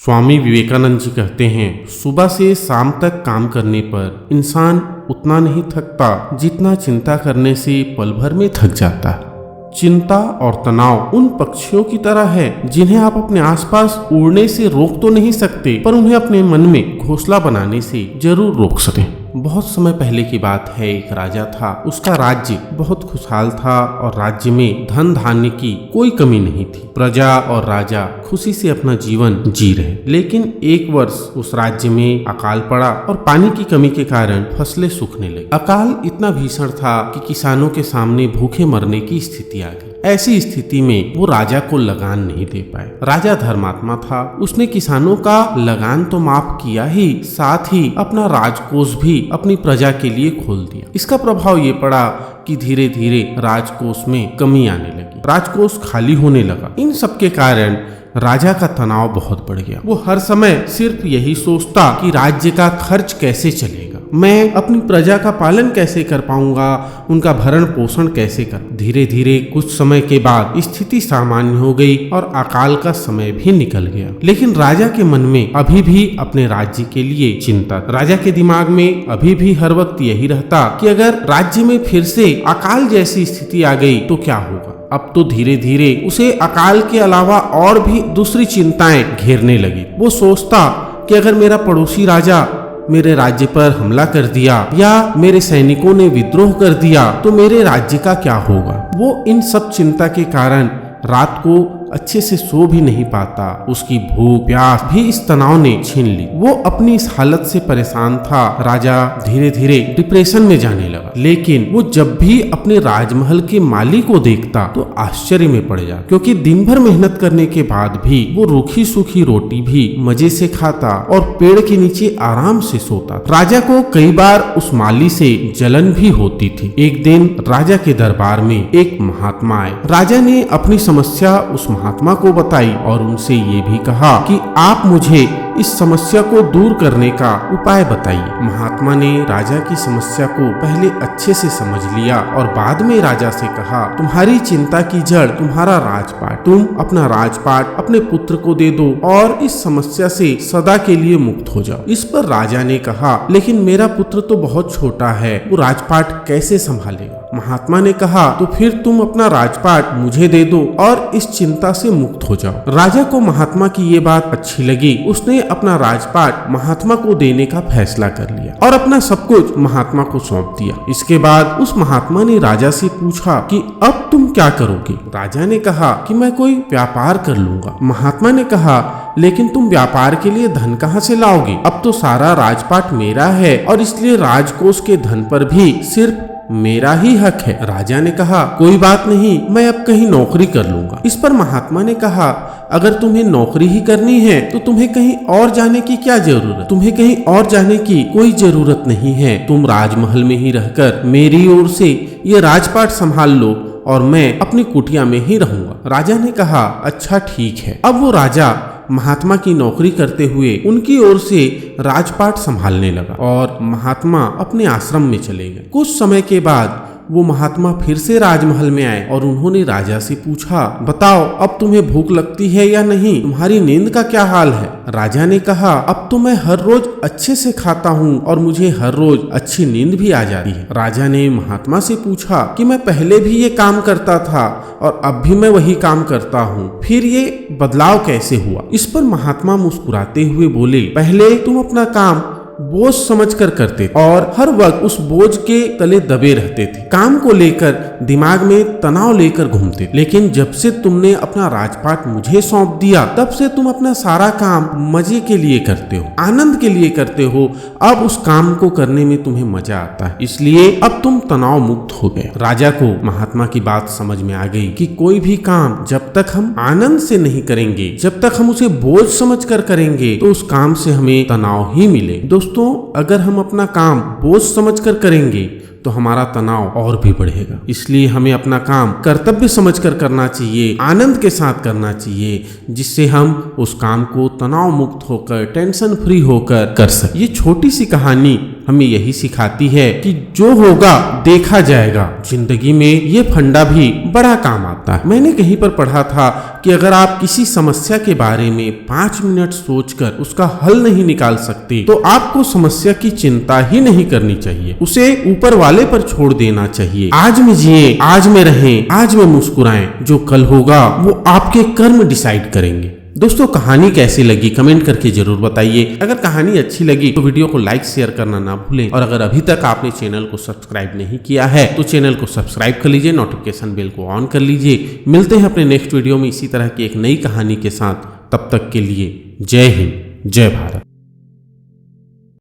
स्वामी विवेकानंद जी कहते हैं, सुबह से शाम तक काम करने पर इंसान उतना नहीं थकता जितना चिंता करने से पल भर में थक जाता है। चिंता और तनाव उन पक्षियों की तरह है जिन्हें आप अपने आसपास उड़ने से रोक तो नहीं सकते, पर उन्हें अपने मन में घोंसला बनाने से जरूर रोक सकें। बहुत समय पहले की बात है, एक राजा था। उसका राज्य बहुत खुशहाल था और राज्य में धन धान्य की कोई कमी नहीं थी। प्रजा और राजा खुशी से अपना जीवन जी रहे। लेकिन एक वर्ष उस राज्य में अकाल पड़ा और पानी की कमी के कारण फसलें सूखने लगी। अकाल इतना भीषण था कि किसानों के सामने भूखे मरने की स्थिति आ गई। ऐसी स्थिति में वो राजा को लगान नहीं दे पाए। राजा धर्मात्मा था, उसने किसानों का लगान तो माफ किया ही, साथ ही अपना राजकोष भी अपनी प्रजा के लिए खोल दिया। इसका प्रभाव ये पड़ा कि धीरे धीरे राजकोष में कमी आने लगी, राजकोष खाली होने लगा। इन सब के कारण राजा का तनाव बहुत बढ़ गया। वो हर समय सिर्फ यही सोचता कि राज्य का खर्च कैसे चलेगा, मैं अपनी प्रजा का पालन कैसे कर पाऊंगा, उनका भरण पोषण कैसे कर। धीरे धीरे कुछ समय के बाद स्थिति सामान्य हो गई और अकाल का समय भी निकल गया। लेकिन राजा के मन में अभी भी अपने राज्य के लिए चिंता। राजा के दिमाग में अभी भी हर वक्त यही रहता कि अगर राज्य में फिर से अकाल जैसी स्थिति आ गई तो क्या होगा। अब तो धीरे धीरे उसे अकाल के अलावा और भी दूसरी चिंताएं घेरने लगी। वो सोचता कि अगर मेरा पड़ोसी राजा मेरे राज्य पर हमला कर दिया या मेरे सैनिकों ने विद्रोह कर दिया तो मेरे राज्य का क्या होगा। वो इन सब चिंता के कारण रात को अच्छे से सो भी नहीं पाता। उसकी भूख प्यास भी इस तनाव ने छीन ली। वो अपनी इस हालत से परेशान था। राजा धीरे धीरे डिप्रेशन में जाने लगा। लेकिन वो जब भी अपने राजमहल के माली को देखता तो आश्चर्य में पड़ जाता, क्योंकि दिन भर मेहनत करने के बाद भी वो रूखी सूखी रोटी भी मजे से खाता और पेड़ के नीचे आराम से सोता। राजा को कई बार उस माली से जलन भी होती थी। एक दिन राजा के दरबार में एक महात्मा आए। राजा ने अपनी समस्या उस महात्मा को बताई और उनसे ये भी कहा कि आप मुझे इस समस्या को दूर करने का उपाय बताइए। महात्मा ने राजा की समस्या को पहले अच्छे से समझ लिया और बाद में राजा से कहा, तुम्हारी चिंता की जड़ तुम्हारा राजपाट, तुम अपना राजपाट अपने पुत्र को दे दो और इस समस्या से सदा के लिए मुक्त हो जाओ। इस पर राजा ने कहा, लेकिन मेरा पुत्र तो बहुत छोटा है, वो राजपाट कैसे संभालेगा। महात्मा ने कहा, तो फिर तुम अपना राजपाट मुझे दे दो और इस चिंता से मुक्त हो जाओ। राजा को महात्मा की ये बात अच्छी लगी। उसने अपना राजपाट महात्मा को देने का फैसला कर लिया और अपना सब कुछ महात्मा को सौंप दिया। इसके बाद उस महात्मा ने राजा से पूछा कि अब तुम क्या करोगे। राजा ने कहा कि मैं कोई व्यापार कर लूंगा। महात्मा ने कहा, लेकिन तुम व्यापार के लिए धन कहाँ से लाओगे। अब तो सारा राजपाट मेरा है और इसलिए राजकोष के धन पर भी सिर्फ मेरा ही हक है। राजा ने कहा, कोई बात नहीं, मैं अब कहीं नौकरी कर लूंगा। इस पर महात्मा ने कहा, अगर तुम्हें नौकरी ही करनी है तो तुम्हें कहीं और जाने की क्या जरूरत। तुम्हें कहीं और जाने की कोई जरूरत नहीं है। तुम राजमहल में ही रहकर मेरी ओर से ये राजपाट संभाल लो और मैं अपनी कुटिया में ही रहूंगा। राजा ने कहा, अच्छा ठीक है। अब वो राजा महात्मा की नौकरी करते हुए उनकी ओर से राजपाट संभालने लगा और महात्मा अपने आश्रम में चले गए। कुछ समय के बाद वो महात्मा फिर से राजमहल में आए और उन्होंने राजा से पूछा, बताओ अब तुम्हें भूख लगती है या नहीं, तुम्हारी नींद का क्या हाल है। राजा ने कहा, अब तो मैं हर रोज अच्छे से खाता हूँ और मुझे हर रोज अच्छी नींद भी आ जाती है। राजा ने महात्मा से पूछा कि मैं पहले भी ये काम करता था और अब भी मैं वही काम करता हूँ, फिर ये बदलाव कैसे हुआ। इस पर महात्मा मुस्कुराते हुए बोले, पहले तुम अपना काम बोझ समझकर करते और हर वक्त उस बोझ के तले दबे रहते थे, काम को लेकर दिमाग में तनाव लेकर घूमते। लेकिन जब से तुमने अपना राजपाट मुझे सौंप दिया तब से तुम अपना सारा काम मजे के लिए करते हो, आनंद के लिए करते हो। अब उस काम को करने में तुम्हें मजा आता है, इसलिए अब तुम तनाव मुक्त हो गए। राजा को महात्मा की बात समझ में आ गई कि कोई भी काम जब तक हम आनंद से नहीं करेंगे, जब तक हम उसे बोझ समझकर करेंगे तो उस काम से हमें तनाव ही मिले। दोस्तों, अगर हम अपना काम बोझ समझकर करेंगे तो हमारा तनाव और भी बढ़ेगा। इसलिए हमें अपना काम कर्तव्य समझकर करना चाहिए, आनंद के साथ करना चाहिए, जिससे हम उस काम को तनाव मुक्त होकर, टेंशन फ्री होकर कर सकें। ये छोटी सी कहानी हमें यही सिखाती है कि जो होगा देखा जाएगा। जिंदगी में ये फंडा भी बड़ा काम आता है। मैंने कहीं पर पढ़ा था कि अगर आप किसी समस्या के बारे में 5 मिनट सोचकर उसका हल नहीं निकाल सकते तो आपको समस्या की चिंता ही नहीं करनी चाहिए, उसे ऊपर वाले पर छोड़ देना चाहिए। आज में जिए, आज में रहें, आज में मुस्कुराएं। जो कल होगा वो आपके कर्म डिसाइड करेंगे। दोस्तों, कहानी कैसी लगी कमेंट करके जरूर बताइए। अगर कहानी अच्छी लगी तो वीडियो को लाइक शेयर करना ना भूलें, और अगर अभी तक आपने चैनल को सब्सक्राइब नहीं किया है तो चैनल को सब्सक्राइब कर लीजिए, नोटिफिकेशन बेल को ऑन कर लीजिए। मिलते हैं अपने नेक्स्ट वीडियो में इसी तरह की एक नई कहानी के साथ। तब तक के लिए जय हिंद, जय भारत।